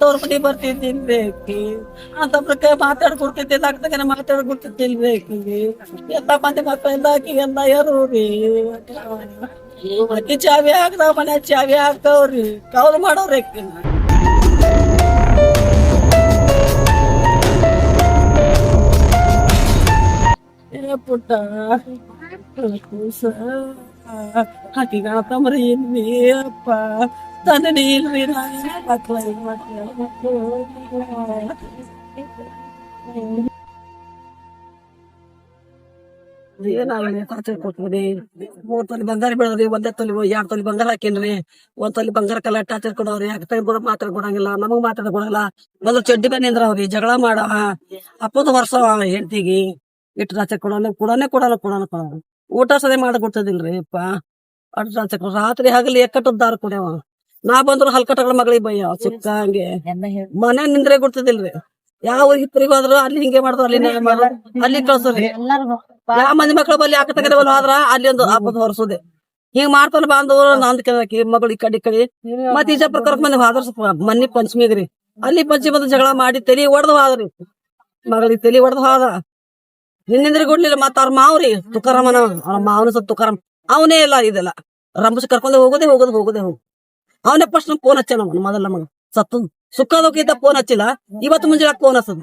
ತವ್ರ ಮನೆ ಬರ್ತಿದ್ದಿಲ್ಬೇಕಿ ಅಂತಪ್ರಕ್ಕೆ ಮಾತಾಡ್ಕೊಡ್ತಿದ್ದಿಲ್ಲ ಆಗ್ತಾಗ ಮಾತಾಡ್ಕೊಡ್ತಿದ್ದಿಲ್ಬೇಕಿ ಎಲ್ಲ ಮಂದಿ ಮಕ್ಕಳೆಲ್ಲ ಆಕಿಗೆಲ್ಲ ಯಾರೂರಿ ಅಕ್ಕಿ ಚಾವಿ ಹಾಕ್ದಾವ ಮನೆ ಚಾವಿ ಹಾಕ್ತಾವ್ರಿ ಕೌಲ್ ಮಾಡೋವ್ರಿ ಅಕ್ಕಿನ ಪುಟ್ಟ ಹಾಕಿಗ ತಮ್ರಿ ಇಲ್ವಿ ಅಪ್ಪ ತಂದೆ ಇಲ್ವಿ ಮಕ್ಳ ಏನಾಗಲಿ ಖರ್ಚು ಕೊಟ್ಬಿಡಿ 3 ತೊಲಿ ಬಂಗಾರ ಬೆಳದ್ರಿ 1 ತೊಲಿ 2 ತೊಲಿ ಬಂಗಾರ ಹಾಕೇನ್ರಿ 1 ತೊಲಿ ಬಂಗಾರ ಕಲ್ಲ ಟಾಚರ್ ಕೊಡವ್ರಿ ಕೂಡ ಮಾತಾಡ್ಕೊಡಂಗಿಲ್ಲ ನಮಗ್ ಮಾತಾಡ್ಕೊಡಂಗಿಲ್ಲ ಮೊದಲು ಚಡ್ಡಿ ಮೇಲೆ ನಿಂದ್ರವ್ರಿ ಜಗಳ ಮಾಡವ ಅಪ್ಪದ ವರ್ಷ ಹೆಂಡತಿಗಿ ಇಟ್ಟು ಟಾಚರ್ ಕೊಡೋಣ ಊಟ ಸದೇ ಮಾಡ್ಕೊಡ್ತದಿಲ್ರಿ ಅಪ್ಪ ಅಟ್ ಟಾಚರ್ ರಾತ್ರಿ ಹಗಲಿ ಎಕ್ಕಟ್ಟದ ದಾರ ಕುಡಿಯವ ನಾ ಬಂದ್ರು ಹಲ್ಕಟ್ಟಗಳ ಮಗಳಿಗೆ ಬಯ್ಯ ಚಿಕ್ಕ ಹಂಗೆ ಮನೆ ನಿಂದ್ರೆ ಕೊಡ್ತದಿಲ್ರಿ ಯಾವ ಇಬ್ಬರಿಗೆ ಹೋದ್ರು ಅಲ್ಲಿ ಹಿಂಗೆ ಮಾಡ್ತಾರ ಅಲ್ಲಿ ಕಳ್ಸ್ರಿ ಯಾವ ಮಂದಿ ಮಕ್ಳು ಬಲ್ಲಿ ಹಾಕ ತಗದವಲ್ಲ ಆದ್ರ ಅಲ್ಲಿ ಒಂದು ಹಬ್ಬದ ಹೊರಸುದೆ ಹಿಂಗ್ ಮಾಡ್ತಾನ ಬಾಂಧವ್ರು ನಂದ್ ಕೇಳಕಿ ಮಗಳು ಈ ಕಡೆ ಮತ್ ಈಜ ಪ್ರಕಾರ ಮಂದಿ ಹಾದ್ರ ಮನ್ನಿ ಪಂಚಮಿಗ್ರಿ ಅಲ್ಲಿ ಪಂಚಮಿ ಬಂದು ಜಗಳ ಮಾಡಿ ತಲಿ ಒಡ್ದು ಹೋದ್ರಿ ಮಗಳಿಗೆ ತಲಿ ಒಡ್ದು ಹೋದ ನಿನ್ನಿಂದ್ರಿ ಕೊಡ್ಲಿಲ್ಲ ಮತ್ತ ಅವ್ರ ಮಾವ್ರಿ ತುಕಾರಾಮನ ಅವ್ರ ಮಾವನ ಸತ್ ತುಕಾರಾಮ್ ಅವನೇ ಇಲ್ಲ ಇದೆಲ್ಲ ರಂಬಸ್ ಕರ್ಕೊಂಡೆ ಹೋಗೋದೇ ಹೋಗು ಅವನೇ ಫಸ್ಟ್ ನಮ್ ಫೋನ್ ಹಚ್ಚ ಮೊದಲ ಮಗ ಸತ್ತು ಸುಖದೋಗಿದ್ದ ಫೋನ್ ಹಚ್ಚಿಲ್ಲ ಇವತ್ತು ಮುಂಜಾನೆ ಫೋನ್ ಹಚ್ಚದ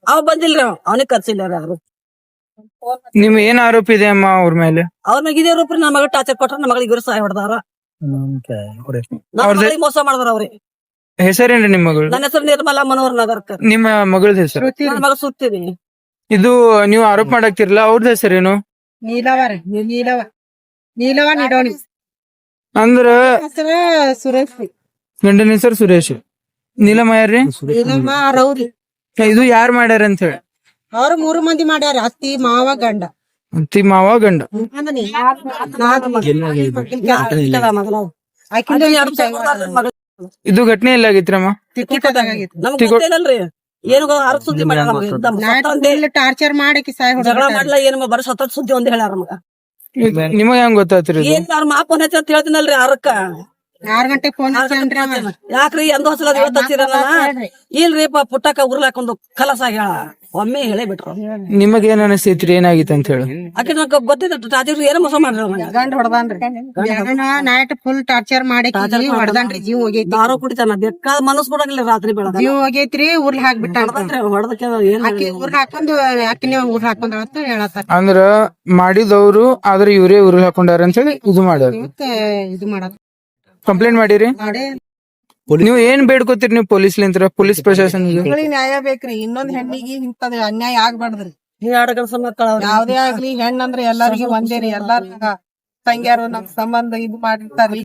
ಅವ ಬಂದಿಲ್ರಿ ಅವನಿಗೆ ಕರ್ಸಿಲ್ಲ ಯಾರು ನಿಮ್ ಏನ್ ಆರೋಪ ಇದೆ ಅಮ್ಮ ಅವ್ರ ಮೇಲೆ ಅವ್ರ ಮ್ಯಾಗ ಇದೇ ರೂಪ ನನ್ನ ಮಗ ಟಾರ್ಚರ್ ಕೊಟ್ರ ನಮ್ಮ ಮಗಳಿಗೆ ಇವರು ಸಹಾಯ ಹೊಡೆದಾರ ಮೋಸ ಮಾಡಿದಾರ ಅವ್ರಿ ಹೆಸರೇನ್ರಿ ನಿಮ್ ಮಗಳು ನನ್ನ ಹೆಸರು ನಿರ್ಮಲಾ ಮನೋಹರ್ ನಗರ್ಕರ್ ನಿಮ್ಮ ಮಗಳದ ಹೆಸರು ನನ್ನ ಮಗ ಸುತ್ತೀನಿ ಇದು ನೀವು ಆರೋಪ ಮಾಡಾಕ್ತಿರಲ್ಲ ಅವ್ರದ್ ಹೆಸರೇನು ನೀಲವ ನಿಡೋಣಿ ಅಂದ್ರ ಸುರೇಶ್ ಗಂಡನ ಹೆಸರು ಸುರೇಶ್ ನೀಲಮ್ಮ ಯಾರ್ರಿ ನೀಲಮ್ಮ ರೌರಿ ಇದು ಯಾರ್ ಮಾಡ್ಯಾರ ಅಂತ ಹೇಳಿ ಅವ್ರು 3 ಮಂದಿ ಮಾಡ್ಯಾರ ಅತ್ತಿ ಮಾವ ಗಂಡ ಅತ್ತಿ ಮಾವ ಗಂಡ ಇದು ಘಟನೆ ಎಲ್ಲ ಆಗೈತ್ರಮ್ಮ ನಮ್ಗೆ ಗೊತ್ತಿಲ್ಲಲ್ರಿ ಏನು ಸುದ್ದಿ ಮಾಡ್ಯಾರ ಟಾರ್ಚರ್ ಮಾಡಕ್ಕೆ ಜಗಳ ಮಾಡ್ಲ ಏನು ಬರ ಸತತ್ ಸುದ್ದಿ ಒಂದ್ ಹೇಳ್ಯಾರ ಮಗ ನಿಮಗ ಹೆಂಗ್ ಗೊತ್ತಾತ್ರಿ ಏನ್ ಅವ್ರ ಮಾಪ ಫೋನ್ ಹಚ್ಚ ಅಂತ ಹೇಳ್ತೀನಲ್ರಿ ಅರಕ್ಕ 6 ಗಂಟೆ ಫೋನ್ ಯಾಕ್ರಿ ಎಂದ ಹೊಸಲ ಇಲ್ರಿ ಪುಟ್ಟಕ್ಕ ಉರ್ಲಾಕೊಂದು ಕಲಸ ಆಗ್ಯಾಳ ಒಮ್ಮೆ ಹೇಳೇ ಬಿಟ್ರು ನಿಮಗ ಏನ್ ಅನಿಸ್ತೈತ್ರಿ ಏನಾಗಿತ್ತು ಅಂತ ಹೇಳಿ ಆಕೆ ನಂಗೆ ಗೊತ್ತಿತ್ತು ರಾಜರು ಏನೋ ಮೋಸ ಮಾಡ್ರಿ ಗಂಡ ಹೊಡ್ದಾನ್ರಿ ನೈಟ್ ಫುಲ್ ಟಾರ್ಚರ್ ಮಾಡಕ್ಕೆ ಹೊಡ್ದಾನ್ರಿ ಜೀವ ಹೋಗೈತಿ ದಾರು ಕುಡಿತಾನ ಬೇಕಾದ ಮನಸ್ ಕೊಡಂಗಿಲ್ಲ ರಾತ್ರಿ ಬೆಳಗ ಜೀವ ಹೋಗೈತ್ರಿ ಊರ್ಲ್ ಹಾಕ್ಬಿಟ್ಟ ಹೊಡೆದಕ್ಕೆ ಊರ್ ಹಾಕೊಂಡು ಅಕ್ಕಿನೇ ಊರ್ ಹಾಕೊಂಡ್ ಅಂತ ಹೇಳತ್ತಾರ ಅಂದ್ರ ಮಾಡಿದವ್ರು ಆದ್ರೆ ಇವ್ರೇ ಊರ್ ಹಾಕೊಂಡಾರ ಅಂತ ಹೇಳಿ ಇದು ಮಾಡ್ಯಾರ ಇದು ಮಾಡೋದು ಕಂಪ್ಲೇಂಟ್ ಮಾಡಿರಿ ನೀವು ಏನ್ ಬೇಡ್ಕೋತೀರಿ ನೀವು ಪೊಲೀಸ್ ಪ್ರಶಾಸನ ನ್ಯಾಯ ಬೇಕ್ರಿ ಇನ್ನೊಂದ್ ಹೆಣ್ಣಿಗೆ ಇಂತದ ಅನ್ಯಾಯ ಆಗ್ಬಾರ್ದ್ರಿ ಮಕ್ಕಳ ಯಾವ್ದೇ ಆಗ್ಲಿ ಹೆಣ್ಣಂದ್ರ ಎಲ್ಲಾರಿಗೂ ಒಂದೇ ರೀ ಎಲ್ಲಾರ ತಂಗ್ಯಾರು ನಮ್ ಸಂಬಂಧ ಇದು ಮಾಡಿರ್ತಾರ್ರಿ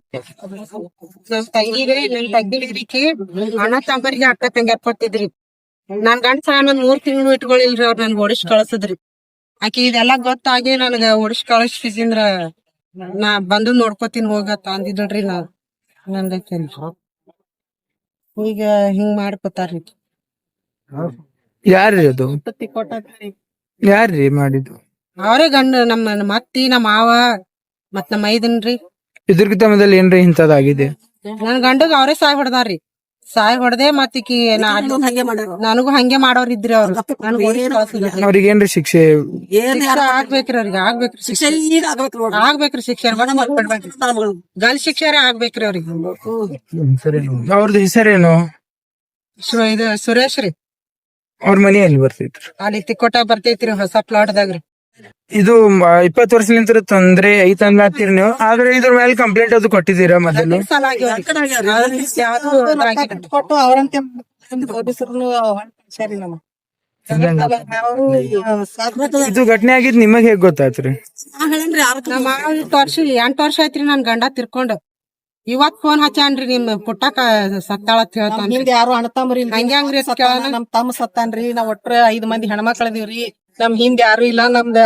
ತಂಗಿಗೆ ನನ್ ತಂಗಿಗೆ ಅಣ್ಣ ತಮ್ಮರಿಗೆ ಅಕ್ಕ ತಂಗ್ಯಾರ ಕೊಟ್ಟಿದ್ರಿ ನನ್ ಗಂಡ ಸಾಯನ್ 3 ತಿಂಗಳು ಇಟ್ಕೊಳಿಲ್ರಿ ಅವ್ರ ನನ್ ಓಡಿಸ್ ಕಳ್ಸದ್ರಿ ಆಕಿ ಇದೆಲ್ಲಾ ಗೊತ್ತಾಗಿ ನನ್ಗ ಓಡಿಸ್ ಕಳಿಸಿದ್ರ ನಾ ಬಂದು ನೋಡ್ಕೋತೀನಿ ಹೋಗತ್ತ ಅಂದಿದ್ರಿ ನಾ ನಂದೈತೇನ್ರಿ ಈಗ ಹಿಂಗ್ ಮಾಡ್ಕೊತಾರ್ರಿ ಯಾರ್ರಿ ಅದು ಯಾರ್ರಿ ಮಾಡಿದ್ದು ಅವ್ರೇ ಗಂಡ ನಮ್ಮ ಅತ್ತಿ ನಮ್ಮ ಮಾವ ಮತ್ ನಮ್ಮ ಮೈದನ್ರಿ ಇದ್ರಕಿಂತ ಮೊದಲು ಏನ್ರಿ ಇಂತದಾಗಿದೆ ನನ್ ಗಂಡಗ್ ಅವ್ರೇ ಸಾಯ್ ಹೊಡ್ದಾರ್ರಿ ಸಾಯ್ ಹೊಡ್ದೆ ಮತ್ತಿಕಿ ನನಗೂ ಹಂಗೆ ಮಾಡೋರ್ ಇದ್ರಿ ಅವ್ರು ಅವ್ರಿಗೆ ಏನ್ರಿ ಶಿಕ್ಷೆ ಆಗ್ಬೇಕ್ರಿ ಅವ್ರಿಗೆ ಆಗ್ಬೇಕ್ರಿ ಶಿಕ್ಷೆ ಗಲ್ ಶಿಕ್ಷೆ ಆಗ್ಬೇಕ್ರಿ ಅವ್ರಿಗೆ ಅವ್ರದ್ದು ಹೆಸರೇನು ಇದು ಸುರೇಶ್ ರೀ ಅವ್ರ ಮನೆಯಲ್ಲಿ ಬರ್ತೈತ್ರಿ ಅಲ್ಲಿ ತಿಕ್ಕೋಟ ಬರ್ತೈತ್ರಿ ಹೊಸ ಪ್ಲಾಟ್ದಾಗ್ರಿ ಇದು 20 ವರ್ಷಲಿಂದ ತೊಂದ್ರೆ ಐತಂದ್ರಿ ನೀವು ಆದ್ರೆ ಇದ್ರ ಮೇಲೆ ಕಂಪ್ಲೇಂಟ್ ಅದು ಕೊಟ್ಟಿದ್ದೀರಾ ಮೊದಲು ಕೊಟ್ಟು ಅವ್ರಂತೆ ಸರಿ ನಮ್ಮ ಇದು ಘಟನೆ ಆಗಿದ್ ನಿಮಗ್ ಹೇಗ್ ಗೊತ್ತಾತ್ರಿ 8 ವರ್ಷ ಆಯ್ತ್ರಿ ನನ್ ಗಂಡ ತಿರ್ಕೊಂಡು ಇವತ್ ಫೋನ್ ಹಚ್ಚಾನ್ರಿ ನಿಮ್ ಪುಟ್ಟಕ್ಕ ಸತ್ತಾಳ ಅಂತ ಹೇಳ್ತಾನ ಯಾರು ಅಣ್ಣತಮ್ರಿ ಹಂಗ್ಯಾಂಗ್ರಿ ನಮ್ ತಮ್ಮ ಸತ್ತಾನ್ರಿ ನಾವ್ ಒಟ್ರ 5 ಮಂದಿ ಹೆಣ್ಮಕ್ಳದೀವ್ರಿ ನಮ್ ಹಿಂದ್ ಯಾರು ಇಲ್ಲ ನಮ್ದ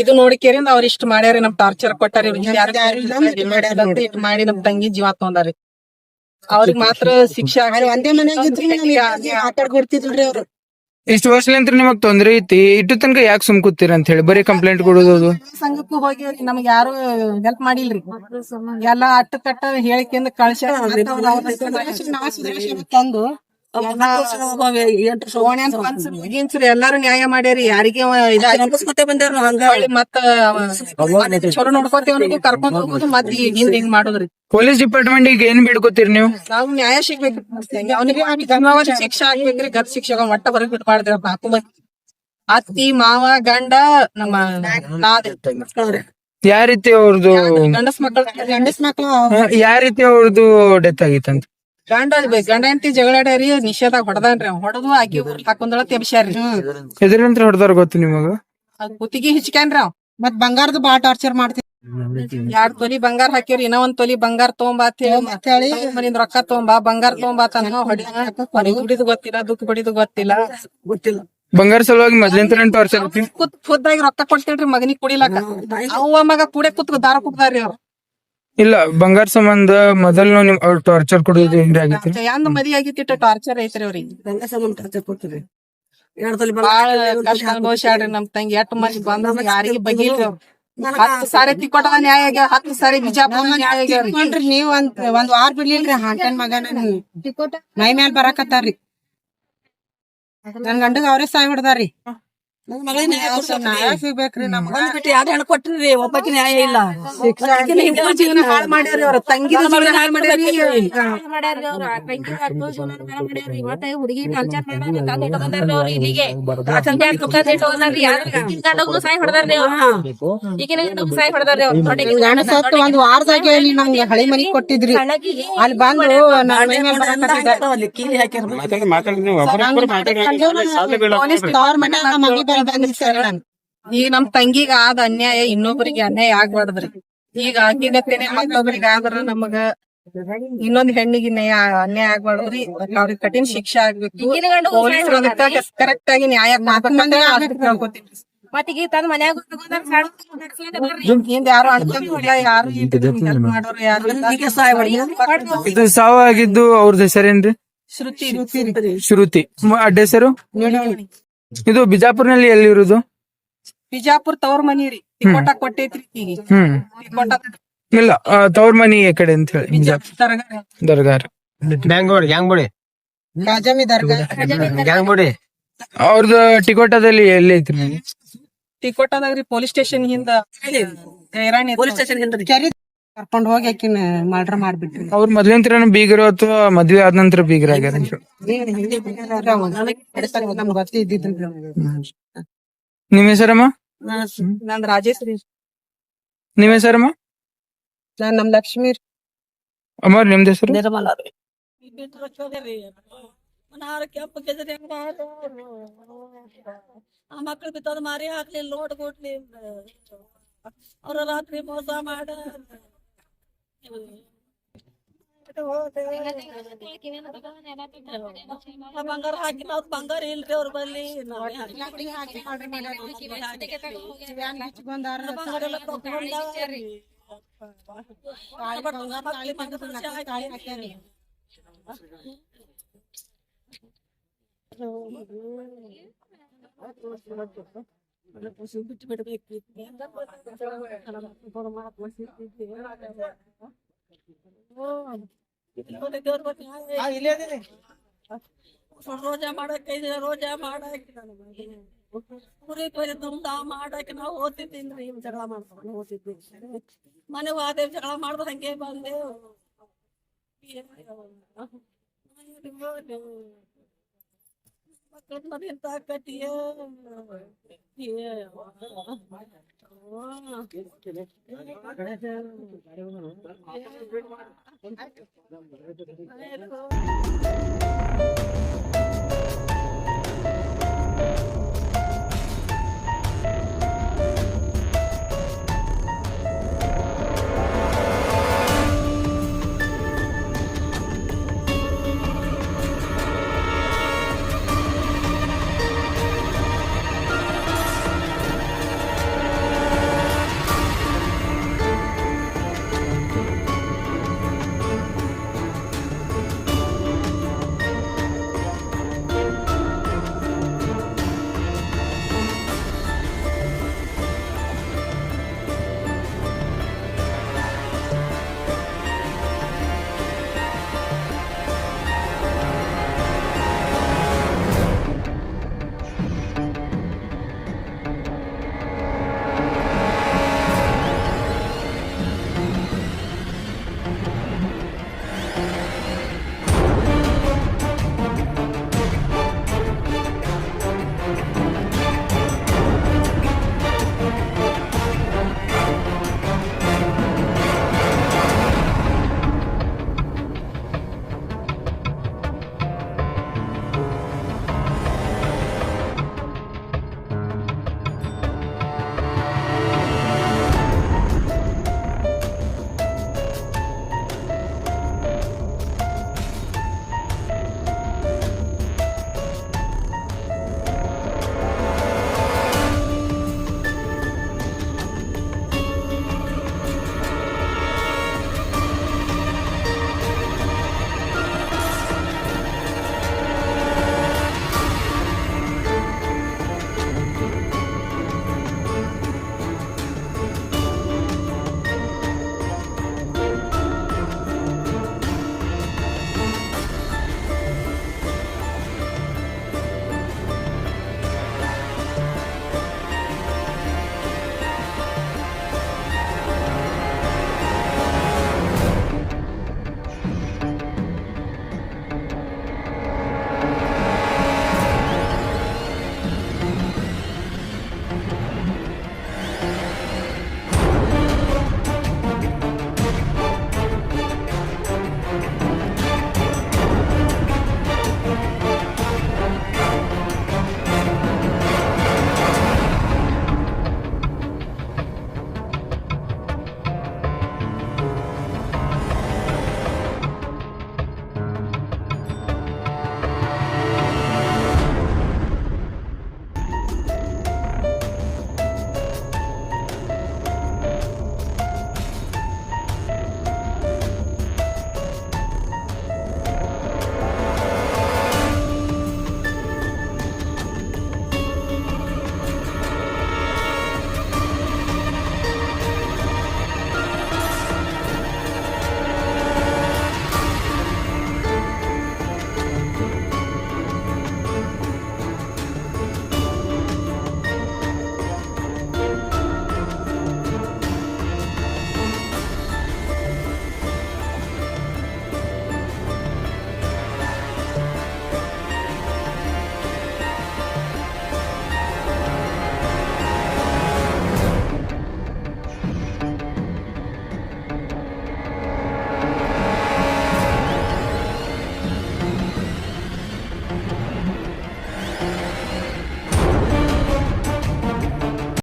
ಇದು ನೋಡಿಕೇರಿಂದ ಅವ್ರ ಇಷ್ಟ ಮಾಡ್ಯಾರಿ ನಮ್ ಟಾರ್ಚರ್ ಕೊಟ್ಟಾರಿ ಇಟ್ ಮಾಡಿ ನಮ್ ತಂಗಿ ಜೀವ ತೊಂದಾರಿ ಅವ್ರಿಗೆ ಮಾತ್ರ ಶಿಕ್ಷೆ ಒಂದೇ ಮನ್ಯಾಗ ಇದ್ರಿ ಮಾತಾಡ್ಕೊಡ್ತಿದ್ರಿ ಅವ್ರು ಇಷ್ಟು ವರ್ಷಲಿಂತ್ರ ನಿಮಗ್ ತೊಂದ್ರೆ ಐತಿ ಇಟ್ಟು ತನಕ ಯಾಕೆ ಸುಮ್ ಕೂತೀರ ಅಂತ ಹೇಳಿ ಬರೀ ಕಂಪ್ಲೇಂಟ್ ಕೊಡೋದು ಅದು ಸಂಘಕ್ಕೂ ಹೋಗಿವ್ರಿ ನಮ್ಗೆ ಯಾರು ಹೆಲ್ಪ್ ಮಾಡಿಲ್ರಿ ಎಲ್ಲಾ ಅಟ್ಟ ಕಟ್ಟ ಹೇಳಿಕೆಂದ ಕಳ್ಸ್ಯಾರ ತಂದು ಎಲ್ಲಾರು ನ್ಯಾಯ ಮಾಡ್ಯಾರಿ ಯಾರಿಗೆ ಮತ್ತ ಚಲೋ ನೋಡ್ಕೋತೇವ್ ಕರ್ಕೊಂಡ್ ಹೋಗುದು ಮತ್ ಹಿಂದ್ ಹಿಂಗ್ ಮಾಡೋದ್ರಿ ಪೊಲೀಸ್ ಡಿಪಾರ್ಟ್ಮೆಂಟ್ ಈಗ ಏನ್ ಬೇಡ್ಕೋತೀರಿ ನೀವು? ನಾವು ನ್ಯಾಯ ಸಿಗ್ಬೇಕು ಅವನಿಗೆ ಶಿಕ್ಷೆ ಆಗ್ಬೇಕ್ರಿ ಗತ್ ಶಿಕ್ಷೆ ಒಟ್ಟ ಹೊರಗ್ ಬಿಟ್ಟು ಮಾಡಿದ್ರ 4 ಮಂದಿ ಅತ್ತಿ ಮಾವ ಗಂಡ ನಮ್ಮ ಯಾವ ರೀತಿ ಅವ್ರದ್ದು ಗಂಡಸ್ ಮಕ್ಳು ಯಾವ ರೀತಿ ಅವ್ರದ್ದು ಡೆತ್ ಆಗಿತ್ತಂತ? ಗಂಡ ಹೆಂಡತಿ ಜಗಳಾಡ್ಯಾರಿ ನಿಷೇಧಾಗ ಹೊಡದಾನ್ರಿ ಹೊಡದು ಆಕಿ ಹಾಕೊಂಡಳ ತೆಬ್ಸ್ಯಾರ್ರಿ ಎದ್ರಂತ್ರ ಹೊಡೆದಾರ ಗೊತ್ತು ನಿಮಗ? ಕುತ್ತಿಗೆ ಹಿಚ್ಕ್ಯಾನ್ರಿ ಅವ್ ಮತ್ ಬಂಗಾರದ ಬಾಳ ಟಾರ್ಚರ್ ಮಾಡ್ತೀವಿ 2 ತೊಲಿ ಬಂಗಾರ ಹಾಕಿವ್ರಿ ಇನ್ನೊ 1 ತೊಲಿ ಬಂಗಾರ ತಗೊಂಬಾ ಅಂತ ಹೇಳಿ ಮನಿಂದ ರೊಕ್ಕ ತಗೊಂಬಾ ಬಂಗಾರ ತಗೊಂಬಾ ಹೊಡಿದು ಗೊತ್ತಿಲ್ಲ ದುಃಖ ಬಡಿದು ಗೊತ್ತಿಲ್ಲ ಬಂಗಾರ ಸಲುವಾಗಿ ಮೊದ್ಲಿಂತ್ರ ಟಾರ್ಚರ್ ಖುದ್ದಾಗಿ ರೊಕ್ಕ ಕೊಡ್ತೇಳ್ರಿ ಮಗನಿಗೆ ಕುಡಿಲಕ್ಕ ಅವ್ವ ಮಗ ಕುಡೆ ಕುತ್ ದಾರ ಕುಡ್ದಾರ್ರಿ ಅವ್ರು ಇಲ್ಲ ಬಂಗಾರ ಸಂಬಂಧ ಮೊದಲು ನಿಮ್ ಅವ್ರ ಟಾರ್ಚರ್ ಕೊಡೋದು ಹೆಂಗ್ ಆಗಿತ್ತು? ಯಾಂದ್ ಮದಿ ಆಗಿತ್ತು ಟಾರ್ಚರ್ ಐತ್ರಿ ಅವ್ರಿಗೆ ಬಾಳ ಕಷ್ಟ ಅನುಭವಿಸ್ಯಾಡ್ರಿ ನಮ್ ತಂಗಿ ಎಷ್ಟ್ ಮಂದಿ ಬಂದ ಯಾರಿಗೆ ಬಗಿಲ್ರಿ ಅವ್ರು 10 ಸಾರಿ ತಿಕ್ಕೊಟ್ಟದ ನ್ಯಾಯ ಆಗ್ಯಾವ 10 ಸಾರಿ ಬಿಜಾಪುರ ನ್ಯಾಯ ಆಗ್ಯಾವ್ರಿ ನೀವ್ ಒಂದ್ ವಾರ ಬಿಡ್ಲಿಲ್ರಿ ಹಾಂಟನ್ ಮಗನ ಮೈ ಮ್ಯಾಲ ಬರಾಕತ್ತಾರ್ರಿ ನನ್ ಗಂಡಗ ಅವ್ರೇ ಸಾಯ್ ಹೊಡ್ದಾರ್ರಿ ನ್ಯಾಯ ಸಿಗ್ಬೇಕ್ರಿ ನಮ್ಗ ಯಾರು ಹೆಣ್ಣು ಕೊಟ್ರಿ ಒಬ್ಬಕ್ಕೆ ನ್ಯಾಯ ಇಲ್ಲ ಜೀವನ ಹಾಳ್ ಮಾಡ್ಯಾರಿ ಅವ್ರ ತಂಗಿ ಜೀವನ ಹಾಳ್ ಮಾಡ್ಯಾರಿ ಹುಡುಗಿ ಟಾರ್ಚರ್ ಮಾಡ್ರಿ ಇಲ್ಲಿಗೆ ಸಾಯ್ ಹೊಡೆದಾರ್ರಿ ಸಾಯ್ ಹೊಡೆದಾರ್ರಿ ಗಂಡ ಸತ್ತು ಒಂದ್ ವಾರದಾಗ ನಮ್ಗೆ ಹಳಿ ಮನಿ ಕೊಟ್ಟಿದ್ರಿ ಅಲ್ಲಿ ಬಂದು ನನ್ ಮೈ ಮ್ಯಾಲ್ ಬರಾಕತ್ತಿದ್ದ. ಕೀಲಿ ಹಾಕ್ಯಾರ ಈಗ ನಮ್ ತಂಗಿಗ ಆದ ಅನ್ಯಾಯ ಇನ್ನೊಬ್ಬರಿಗೆ ಅನ್ಯಾಯ ಆಗ್ಬಾರ್ದ್ರಿ ಈಗ ಆಕಿಗತ್ತೇನೆ ಮತ್ತೊಬ್ರಿಗೆ ಆದ್ರ ನಮಗ ಇನ್ನೊಂದ್ ಹೆಣ್ಣಿಗೆ ಅನ್ಯಾಯ ಆಗ್ಬಾರ್ದ್ರಿ ಅವ್ರಿಗೆ ಕಠಿಣ ಶಿಕ್ಷೆ ಆಗ್ಬೇಕು ಪೊಲೀಸರು ಅದಕ್ಕ ಕರೆಕ್ಟ್ ಆಗಿ ನ್ಯಾಯ ಕೇಳ್ಕೊತೀನಿ ಮತ್ತೀಗ ತಂದ್ ಮನ್ಯಾಗ ಹಿಂದ್ ಯಾರು ಅಣ್ಣ ಯಾರು ಹೆಲ್ಪ್ ಮಾಡೋರು ಯಾರು ಇದು ಸಾವು ಆಗಿದ್ದು ಅವ್ರದ್ದು ಹೆಸರೇನ್ರಿ? ಶ್ರುತಿ ಅಡ್ಡ ಹೆಸರು? ಇದು ಬಿಜಾಪುರ್ನಲ್ಲಿ ಎಲ್ಲಿರುವುದು? ಬಿಜಾಪುರ್ ತವ್ರ ಮನಿ ರೀ ತಿಕೋಟ ಕೊಟ್ಟೈತ್ರಿ ಈಗ ತಿಕೋಟ ಇಲ್ಲ ತವ್ರ ಮನಿ ಈ ಕಡೆ ಅಂತ ಹೇಳಿ ದರ್ಗಾರ್ ಕಾಜಮಿ ದರ್ಗಾ ಅವ್ರದ್ದು ಟಿಕೋಟದಲ್ಲಿ ಎಲ್ಲಿ ಐತ್ರಿ? ತಿಕೋಟದಾಗ್ರಿ ಪೊಲೀಸ್ ಸ್ಟೇಷನ್ ಹಿಂದ ಪೊಲೀಸ್ ಸ್ಟೇಷನ್ ಕರ್ಕೊಂಡ್ ಹೋಗಿ ಆಕಿನ ಮರ್ಡರ್ ಮಾಡ್ಬಿಟ್ರಿ ಅವ್ರ ಮೊದ್ಲಿಂತ್ರ ಬೀಗರು ಅಥವಾ ಮದ್ವೆ ಆದ ನಂತರ ಬೀಗರ ಆಗ್ಯಾರ? ನಮ್ಗೆ ಗೊತ್ತೇ ಇದ್ದಿದ್ರಿ ನಿಮ್ ಹೆಸರಮ್ಮ? ನಂದ್ ರಾಜೇಶ್ ರೀ ನಿಮ್ ಹೆಸರಮ್ಮ? ನಮ್ ಲಕ್ಷ್ಮಿ ರೀ ಅಮರ್ ನಿಮ್ದ ಹೆಸರು? ನಿರ್ಮಲ ರೀ ಆ ಮಕ್ಳು ಬಿತ್ತದ ಮಾರಿ ಹಾಕ್ಲಿಲ್ಲ ಲೋಡ್ ಕೊಡ್ಲಿ ಅವ್ರ ರಾತ್ರಿ ಮೋಸ ಮಾಡ ಬಂಗಾರ ಹಾಕಿ ನಾವ್ ಬಂಗಾರ ಇಲ್ರಿ ಅವ್ರ ಬಲ್ಲಿ ಬಂಗಾರ ಎಲ್ಲ ಬಿಟ್ಟು ಬಿಡ್ಬೇಕು ರೋಜಾ ಮಾಡಕ್ ರೋಜಾ ಮಾಡಕ್ ಕುರಿ ಕೊಯ್ದು ತುಂಬ ಮಾಡಕ್ ನಾವು ಓದ್ತಿದ್ದೀನ್ರಿ ಜಗಳ ಮಾಡ್ಕೊಂಡು ಓದ್ತಿದ್ವಿ ಮನೆ ಹೋದೇವ್ ಜಗಳ ಮಾಡ್ದು ಹಂಗೆ ಬಂದೇವ್ ಮಕ್ಕಳ ಮನೆಯಿಂದ ಕಟ್ಟಿಯ